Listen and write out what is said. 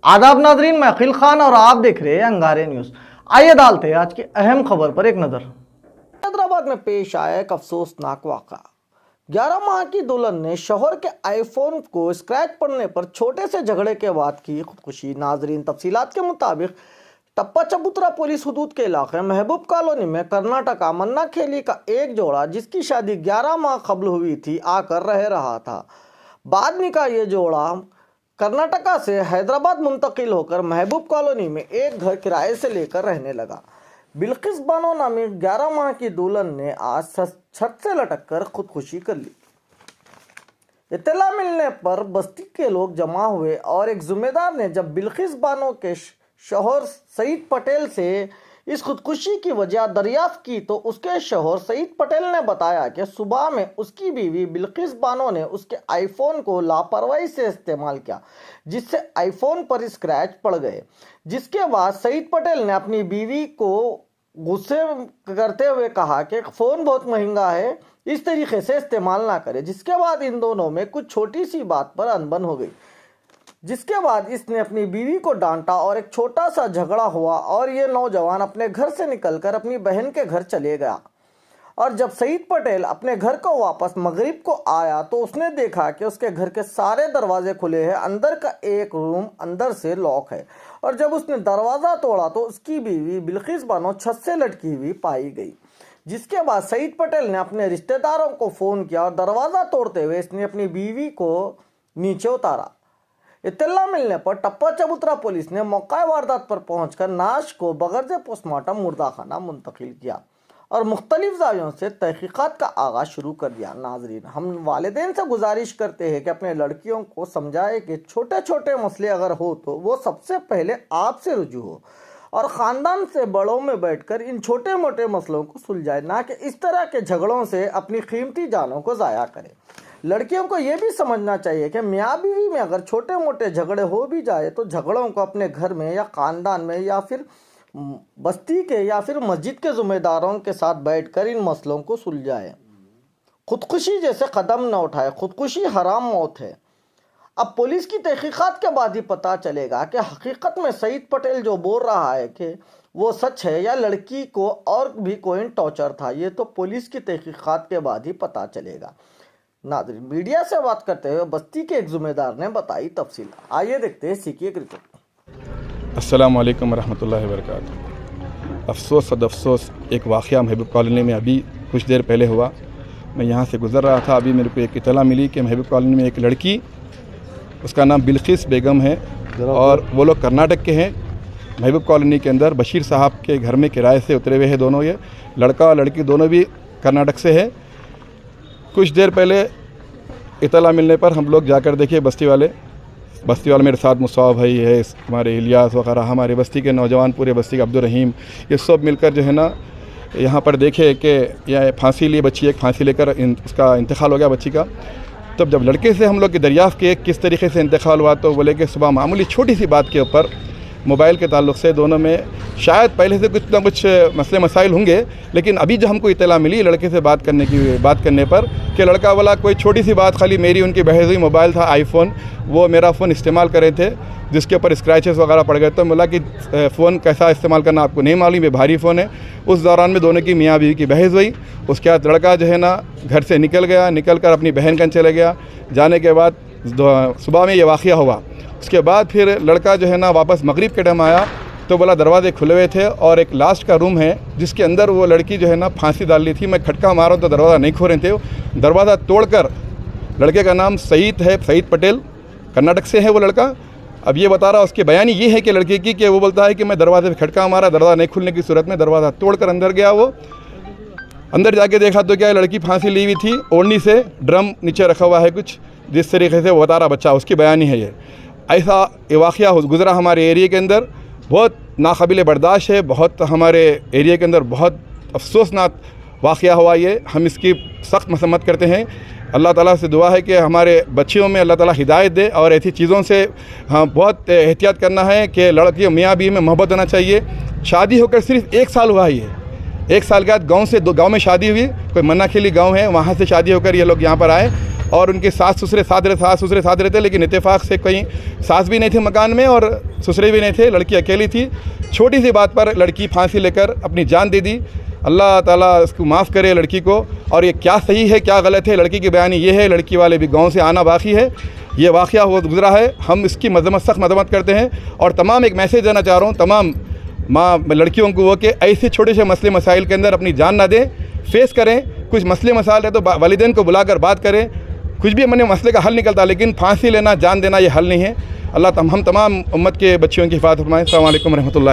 आदाब नाजरीन, मैं अखिल खान और आप देख रहे हैं अंगारे न्यूज। आइए डालते हैं आज की अहम खबर पर एक नजर। हैदराबाद में पेश आया एक अफसोसनाक वाक़ा। 11 माह की दुल्हन ने शौहर के आईफोन को स्क्रैच पड़ने पर छोटे से झगड़े के बाद की खुदकुशी। नाजरीन, तफसीलात के मुताबिक टप्पा चबूतरा पुलिस हदूद के इलाके महबूब कॉलोनी में कर्नाटका मन्ना खेली का एक जोड़ा, जिसकी शादी 11 माह कबल हुई थी, आकर रह रहा था। बाद में का ये जोड़ा कर्नाटका से हैदराबाद मुंतकिल होकर महबूब कॉलोनी में एक घर किराए से लेकर रहने लगा। बिल्किस बानो नामी 11 माह की दुल्हन ने आज छत से लटक कर खुदकुशी कर ली। इत्तला मिलने पर बस्ती के लोग जमा हुए और एक जिम्मेदार ने जब बिल्किस बानो के शौहर सईद पटेल से इस खुदकुशी की वजह दरियाफ्त की तो उसके शौहर सईद पटेल ने बताया कि सुबह में उसकी बीवी बिल्किस बानो ने उसके आईफोन को लापरवाही से इस्तेमाल किया, जिससे आईफोन पर स्क्रैच पड़ गए। जिसके बाद सईद पटेल ने अपनी बीवी को गुस्से करते हुए कहा कि फ़ोन बहुत महंगा है, इस तरीके से इस्तेमाल ना करें। जिसके बाद इन दोनों में कुछ छोटी सी बात पर अनबन हो गई, जिसके बाद इसने अपनी बीवी को डांटा और एक छोटा सा झगड़ा हुआ और ये नौजवान अपने घर से निकलकर अपनी बहन के घर चले गया। और जब सईद पटेल अपने घर को वापस मगरिब को आया तो उसने देखा कि उसके घर के सारे दरवाजे खुले हैं, अंदर का एक रूम अंदर से लॉक है। और जब उसने दरवाज़ा तोड़ा तो उसकी बीवी बिल्किस बानो छत से लटकी हुई पाई गई। जिसके बाद सईद पटेल ने अपने रिश्तेदारों को फ़ोन किया और दरवाज़ा तोड़ते हुए इसने अपनी बीवी को नीचे उतारा। इत्तला मिलने पर टप्पा चबूतरा पुलिस ने मौका वारदात पर पहुंचकर नाश को बगैर पोस्टमार्टम मुर्दाखाना मुंतकिल किया और मुख्तलिफ जावियों से तहकीकात का आगाज़ शुरू कर दिया। नाजरीन, हम वालिदैन से गुजारिश करते हैं कि अपने लड़कियों को समझाए कि छोटे छोटे मसले अगर हो तो वो सबसे पहले आपसे रुजू हो और ख़ानदान से बड़ों में बैठकर इन छोटे मोटे मसलों को सुलझाए, ना कि इस तरह के झगड़ों से अपनी कीमती जानों को ज़ाया करें। लड़कियों को ये भी समझना चाहिए कि मियाँ बीवी में अगर छोटे मोटे झगड़े हो भी जाए तो झगड़ों को अपने घर में या ख़ानदान में या फिर बस्ती के या फिर मस्जिद के ज़िम्मेदारों के साथ बैठकर इन मसलों को सुलझाए। खुदकुशी जैसे कदम न उठाए, खुदकुशी हराम मौत है। अब पुलिस की तहकीकात के बाद ही पता चलेगा कि हकीकत में सईद पटेल जो बोल रहा है कि वो सच है या लड़की को और भी कोई टॉर्चर था। ये तो पुलिस की तहकीकात के बाद ही पता चलेगा। नाज़रीन, मीडिया से बात करते हुए बस्ती के एक ज़िम्मेदार ने बताई तफसील। आइए देखते हैं, सीखिए एक रिपोर्ट। अस्सलाम वालेकुम रहमतुल्लाहि व बरकातुहू। अफसोस सद अफसोस, एक वाक़या महबूब कॉलोनी में अभी कुछ देर पहले हुआ। मैं यहाँ से गुज़र रहा था, अभी मेरे को एक इत्तला मिली कि महबूब कॉलोनी में एक लड़की, उसका नाम बिल्किस बेगम है और वो लोग कर्नाटक के हैं। महबूब कॉलोनी के अंदर बशीर साहब के घर में किराए से उतरे हुए हैं दोनों। ये लड़का और लड़की दोनों भी कर्नाटक से है। कुछ देर पहले इत्तला मिलने पर हम लोग जाकर देखे, बस्ती वाले मेरे साथ मुसाव भाई है, हमारे इलियास वगैरह, हमारे बस्ती के नौजवान, पूरे बस्ती के अब्दुल रहीम, ये सब मिलकर जो है ना यहाँ पर देखे कि यह फांसी लिए बच्ची, एक फांसी लेकर उसका इंतकाल हो गया बच्ची का। तब जब लड़के से हम लोग की दरियाफ़्त किए किस तरीके से इंतकाल हुआ तो बोले कि सुबह मामूली छोटी सी बात के ऊपर मोबाइल के ताल्लुक़ से दोनों में शायद पहले से कुछ ना कुछ मसले मसाइल होंगे, लेकिन अभी जो हमको इत्तला मिली लड़के से बात करने पर कि लड़का वाला कोई छोटी सी बात, खाली मेरी उनकी बहस हुई, मोबाइल था आईफोन, वो मेरा फ़ोन इस्तेमाल कर रहे थे जिसके ऊपर स्क्रैचेस वगैरह पड़ गए। तो बोला कि फ़ोन कैसा इस्तेमाल करना आपको नहीं मालूम, ये भारी फ़ोन है। उस दौरान में दोनों की मियाँ बीवी की बहस हुई। उसके बाद लड़का जो है ना घर से निकल कर अपनी बहन कन चले गया। जाने के बाद सुबह में ये वाक़या हुआ। उसके बाद फिर लड़का जो है ना वापस मगरिब के टाइम आया तो बोला दरवाजे खुले हुए थे और एक लास्ट का रूम है जिसके अंदर वो लड़की जो है ना फांसी डाल ली थी। मैं खटका मारा तो दरवाज़ा नहीं खोल रहे थे। दरवाज़ा तोड़कर, लड़के का नाम सईद है, सईद पटेल, कर्नाटक से है वो लड़का। अब ये बता रहा, उसकी बयानी ये है कि लड़के की कि वो बोलता है कि मैं दरवाजे पे खटका मारा, दरवाज़ा नहीं खुलने की सूरत में दरवाज़ा तोड़कर अंदर गया। वो अंदर जाके देखा तो क्या लड़की फांसी ली हुई थी, ओढ़नी से ड्रम नीचे रखा हुआ है कुछ, जिस तरीके से वो बता रहा बच्चा, उसकी बयानी है ये। ऐसा ये वाक़या गुज़रा हमारे एरिया के अंदर, बहुत नाकाबिल बर्दाश्त है। बहुत हमारे एरिया के अंदर बहुत अफसोसनाक वाक़या हुआ ये। हम इसकी सख्त मसम्मत करते हैं। अल्लाह ताला से दुआ है कि हमारे बच्चियों में अल्लाह ताला हिदायत दे और ऐसी चीज़ों से हम बहुत एहतियात करना है कि लड़की मियाँ बीवी में मोहब्बत होना चाहिए। शादी होकर सिर्फ 1 साल हुआ ही है। 1 साल के बाद गाँव में शादी हुई, कोई मन्ना खेली गाँव है, वहाँ से शादी होकर ये लोग यहाँ पर आए और उनके सास ससुरे साथ रहते, लेकिन इत्तेफाक से कहीं सास भी नहीं थे मकान में और ससुरे भी नहीं थे, लड़की अकेली थी। छोटी सी बात पर लड़की फांसी लेकर अपनी जान दे दी। अल्लाह ताला उसको माफ़ करे लड़की को। और ये क्या सही है क्या गलत है, लड़की की बयानी ये है, लड़की वाले भी गाँव से आना बाकी है। ये वाक़या हुआ गुज़रा है, हम इसकी सख्त मज़म्मत करते हैं। और तमाम एक मैसेज देना चाह रहा हूँ तमाम माँ लड़कियों को वो कि ऐसे छोटे से मसले मसाइल के अंदर अपनी जान ना दें, फेस करें। कुछ मसले मसाइल है तो वालिदैन को बुलाकर बात करें, कुछ भी अपने मसले का हल निकलता है, लेकिन फांसी लेना, जान देना ये हल नहीं है। अल्लाह हम तमाम उम्मत के बच्चियों की हिफाज़त फरमाए। अस्सलाम वालेकुम रहमतुल्लाहि।